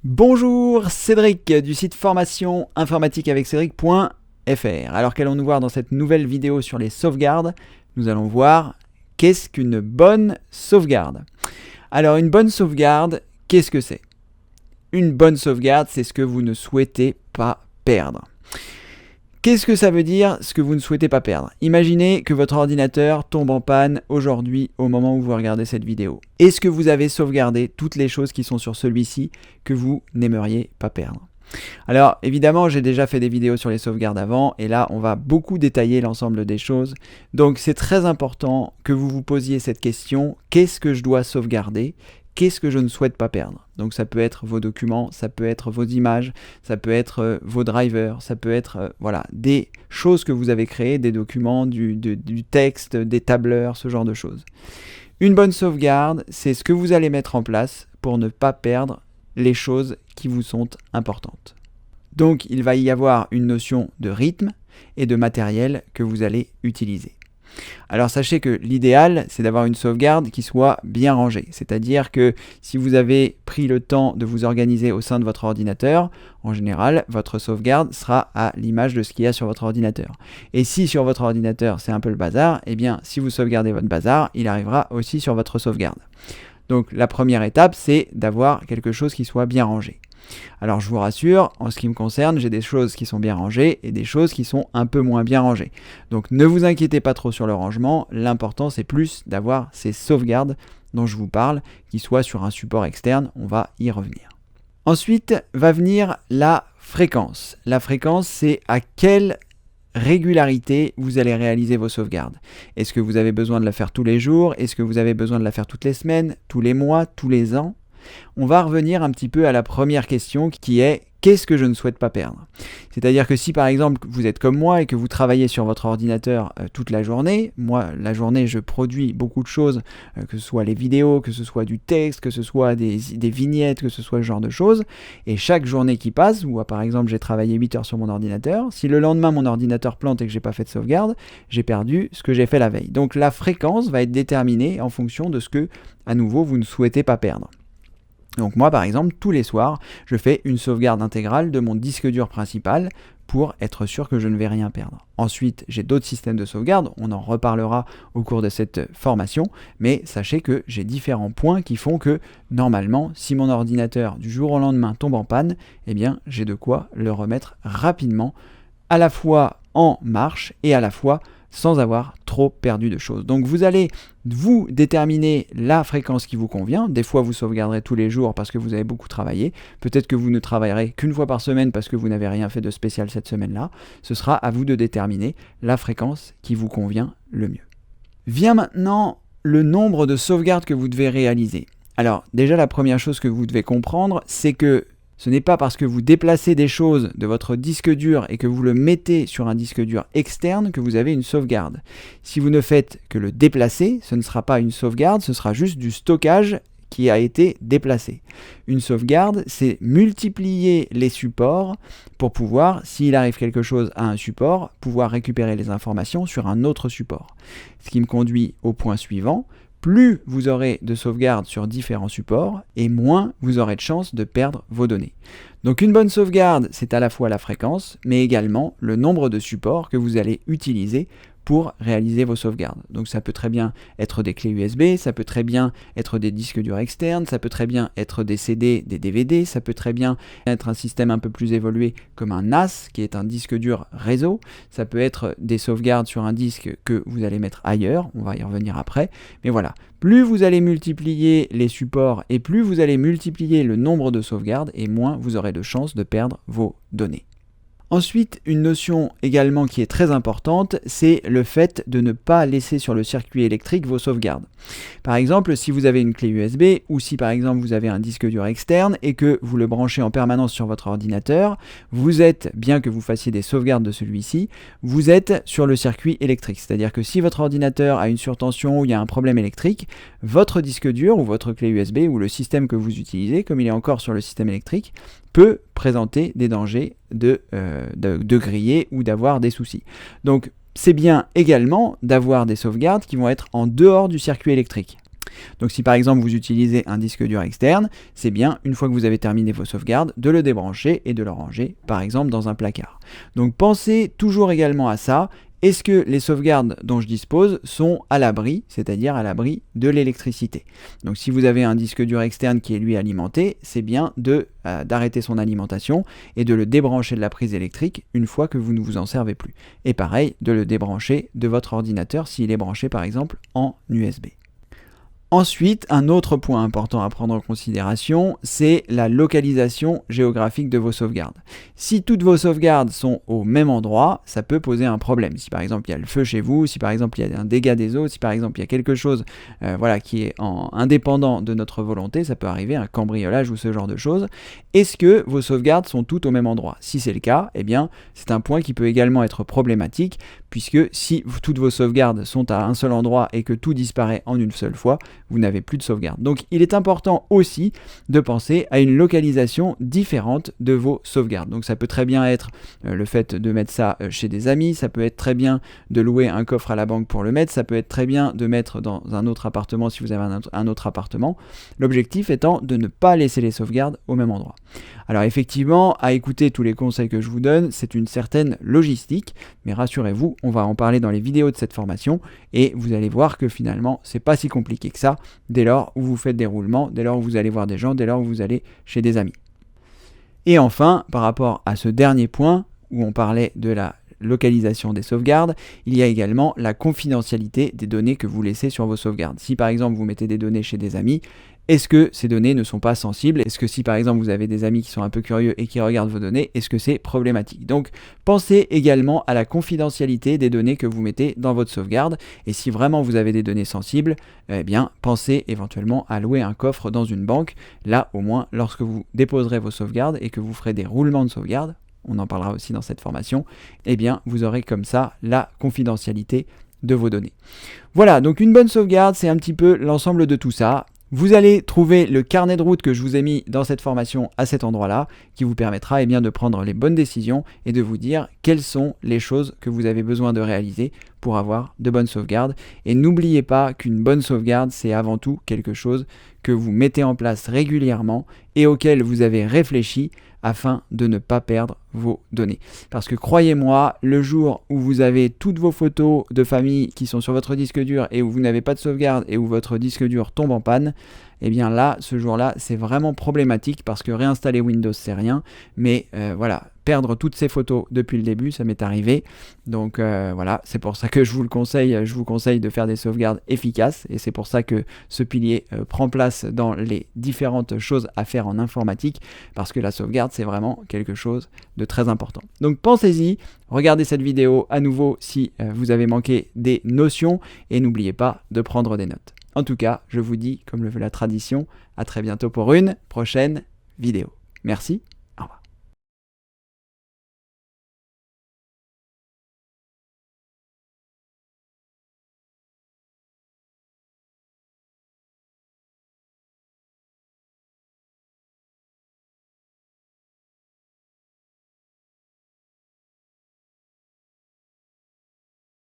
Bonjour, Cédric du site formation informatique avec Cédric.fr. Alors qu'allons-nous voir dans cette nouvelle vidéo sur les sauvegardes? Nous allons voir qu'est-ce qu'une bonne sauvegarde. Alors une bonne sauvegarde, qu'est-ce que c'est? Une bonne sauvegarde, c'est ce que vous ne souhaitez pas perdre. Qu'est-ce que ça veut dire, ce que vous ne souhaitez pas perdre? Imaginez que votre ordinateur tombe en panne aujourd'hui au moment où vous regardez cette vidéo. Est-ce que vous avez sauvegardé toutes les choses qui sont sur celui-ci que vous n'aimeriez pas perdre? Alors évidemment, j'ai déjà fait des vidéos sur les sauvegardes avant et là on va beaucoup détailler l'ensemble des choses. Donc c'est très important que vous vous posiez cette question: qu'est-ce que je dois sauvegarder? Qu'est-ce que je ne souhaite pas perdre? Donc ça peut être vos documents, ça peut être vos images, ça peut être vos drivers, ça peut être voilà, des choses que vous avez créées, des documents, du texte, des tableurs, ce genre de choses. Une bonne sauvegarde, c'est ce que vous allez mettre en place pour ne pas perdre les choses qui vous sont importantes. Donc il va y avoir une notion de rythme et de matériel que vous allez utiliser. Alors sachez que l'idéal, c'est d'avoir une sauvegarde qui soit bien rangée. C'est-à-dire que si vous avez pris le temps de vous organiser au sein de votre ordinateur, en général, votre sauvegarde sera à l'image de ce qu'il y a sur votre ordinateur. Et si sur votre ordinateur, c'est un peu le bazar, eh bien, si vous sauvegardez votre bazar, il arrivera aussi sur votre sauvegarde. Donc la première étape, c'est d'avoir quelque chose qui soit bien rangé. Alors je vous rassure, en ce qui me concerne, j'ai des choses qui sont bien rangées et des choses qui sont un peu moins bien rangées. Donc ne vous inquiétez pas trop sur le rangement, l'important c'est plus d'avoir ces sauvegardes dont je vous parle, qui soient sur un support externe, on va y revenir. Ensuite va venir la fréquence. La fréquence, c'est à quelle régularité vous allez réaliser vos sauvegardes. Est-ce que vous avez besoin de la faire tous les jours? Est-ce que vous avez besoin de la faire toutes les semaines, tous les mois, tous les ans? On va revenir un petit peu à la première question qui est: qu'est-ce que je ne souhaite pas perdre? C'est-à-dire que si par exemple vous êtes comme moi et que vous travaillez sur votre ordinateur toute la journée, moi la journée je produis beaucoup de choses, que ce soit les vidéos, que ce soit du texte, que ce soit des vignettes, que ce soit ce genre de choses, et chaque journée qui passe, où par exemple j'ai travaillé 8 heures sur mon ordinateur, si le lendemain mon ordinateur plante et que j'ai pas fait de sauvegarde, j'ai perdu ce que j'ai fait la veille. Donc la fréquence va être déterminée en fonction de ce que, à nouveau, vous ne souhaitez pas perdre. Donc moi par exemple, tous les soirs, je fais une sauvegarde intégrale de mon disque dur principal pour être sûr que je ne vais rien perdre. Ensuite, j'ai d'autres systèmes de sauvegarde, on en reparlera au cours de cette formation, mais sachez que j'ai différents points qui font que normalement, si mon ordinateur du jour au lendemain tombe en panne, eh bien j'ai de quoi le remettre rapidement, à la fois en marche et à la fois sans avoir trop perdu de choses. Donc vous allez vous déterminer la fréquence qui vous convient. Des fois vous sauvegarderez tous les jours parce que vous avez beaucoup travaillé. Peut-être que vous ne travaillerez qu'une fois par semaine parce que vous n'avez rien fait de spécial cette semaine-là. Ce sera à vous de déterminer la fréquence qui vous convient le mieux. Vient maintenant le nombre de sauvegardes que vous devez réaliser. Alors déjà la première chose que vous devez comprendre, c'est que ce n'est pas parce que vous déplacez des choses de votre disque dur et que vous le mettez sur un disque dur externe que vous avez une sauvegarde. Si vous ne faites que le déplacer, ce ne sera pas une sauvegarde, ce sera juste du stockage qui a été déplacé. Une sauvegarde, c'est multiplier les supports pour pouvoir, s'il arrive quelque chose à un support, pouvoir récupérer les informations sur un autre support. Ce qui me conduit au point suivant. Plus vous aurez de sauvegarde sur différents supports, et moins vous aurez de chances de perdre vos données. Donc une bonne sauvegarde, c'est à la fois la fréquence, mais également le nombre de supports que vous allez utiliser pour réaliser vos sauvegardes. Donc ça peut très bien être des clés USB, ça peut très bien être des disques durs externes, ça peut très bien être des CD, des DVD, ça peut très bien être un système un peu plus évolué comme un NAS, qui est un disque dur réseau, ça peut être des sauvegardes sur un disque que vous allez mettre ailleurs, on va y revenir après, mais voilà. Plus vous allez multiplier les supports et plus vous allez multiplier le nombre de sauvegardes, et moins vous aurez de chances de perdre vos données. Ensuite, une notion également qui est très importante, c'est le fait de ne pas laisser sur le circuit électrique vos sauvegardes. Par exemple, si vous avez une clé USB ou si par exemple vous avez un disque dur externe et que vous le branchez en permanence sur votre ordinateur, vous êtes, bien que vous fassiez des sauvegardes de celui-ci, vous êtes sur le circuit électrique. C'est-à-dire que si votre ordinateur a une surtension ou il y a un problème électrique, votre disque dur ou votre clé USB ou le système que vous utilisez, comme il est encore sur le système électrique, peut présenter des dangers de griller ou d'avoir des soucis. Donc c'est bien également d'avoir des sauvegardes qui vont être en dehors du circuit électrique. Donc si par exemple vous utilisez un disque dur externe, c'est bien, une fois que vous avez terminé vos sauvegardes, de le débrancher et de le ranger par exemple dans un placard. Donc pensez toujours également à ça. Est-ce que les sauvegardes dont je dispose sont à l'abri, c'est-à-dire à l'abri de l'électricité? Donc si vous avez un disque dur externe qui est lui alimenté, c'est bien d'arrêter son alimentation et de le débrancher de la prise électrique une fois que vous ne vous en servez plus. Et pareil, de le débrancher de votre ordinateur s'il est branché par exemple en USB. Ensuite, un autre point important à prendre en considération, c'est la localisation géographique de vos sauvegardes. Si toutes vos sauvegardes sont au même endroit, ça peut poser un problème. Si par exemple il y a le feu chez vous, si par exemple il y a un dégât des eaux, si par exemple il y a quelque chose qui est indépendant de notre volonté, ça peut arriver, un cambriolage ou ce genre de choses. Est-ce que vos sauvegardes sont toutes au même endroit? Si c'est le cas, eh bien c'est un point qui peut également être problématique, puisque si toutes vos sauvegardes sont à un seul endroit et que tout disparaît en une seule fois, vous n'avez plus de sauvegarde. Donc il est important aussi de penser à une localisation différente de vos sauvegardes. Donc ça peut très bien être le fait de mettre ça chez des amis, ça peut être très bien de louer un coffre à la banque pour le mettre, ça peut être très bien de mettre dans un autre appartement si vous avez un autre appartement. L'objectif étant de ne pas laisser les sauvegardes au même endroit. Alors effectivement, à écouter tous les conseils que je vous donne, c'est une certaine logistique, mais rassurez-vous, on va en parler dans les vidéos de cette formation et vous allez voir que finalement, c'est pas si compliqué que ça dès lors où vous faites des roulements, dès lors où vous allez voir des gens, dès lors où vous allez chez des amis. Et enfin, par rapport à ce dernier point où on parlait de la localisation des sauvegardes, il y a également la confidentialité des données que vous laissez sur vos sauvegardes. Si par exemple vous mettez des données chez des amis, est-ce que ces données ne sont pas sensibles? Est-ce que si par exemple vous avez des amis qui sont un peu curieux et qui regardent vos données, est-ce que c'est problématique? Donc pensez également à la confidentialité des données que vous mettez dans votre sauvegarde, et si vraiment vous avez des données sensibles, eh bien pensez éventuellement à louer un coffre dans une banque. Là au moins, lorsque vous déposerez vos sauvegardes et que vous ferez des roulements de sauvegarde, on en parlera aussi dans cette formation, eh bien vous aurez comme ça la confidentialité de vos données. Voilà, donc une bonne sauvegarde, c'est un petit peu l'ensemble de tout ça. Vous allez trouver le carnet de route que je vous ai mis dans cette formation à cet endroit-là, qui vous permettra de prendre les bonnes décisions et de vous dire quelles sont les choses que vous avez besoin de réaliser pour avoir de bonnes sauvegardes. Et n'oubliez pas qu'une bonne sauvegarde, c'est avant tout quelque chose que vous mettez en place régulièrement et auquel vous avez réfléchi afin de ne pas perdre vos données. Parce que croyez-moi, le jour où vous avez toutes vos photos de famille qui sont sur votre disque dur et où vous n'avez pas de sauvegarde et où votre disque dur tombe en panne, eh bien là, ce jour-là, c'est vraiment problématique parce que réinstaller Windows, c'est rien. Mais voilà, perdre toutes ces photos depuis le début, ça m'est arrivé. Donc voilà, c'est pour ça que je vous conseille de faire des sauvegardes efficaces. Et c'est pour ça que ce pilier prend place dans les différentes choses à faire en informatique. Parce que la sauvegarde, c'est vraiment quelque chose de très important. Donc pensez-y, regardez cette vidéo à nouveau si vous avez manqué des notions. Et n'oubliez pas de prendre des notes. En tout cas, je vous dis, comme le veut la tradition, à très bientôt pour une prochaine vidéo. Merci.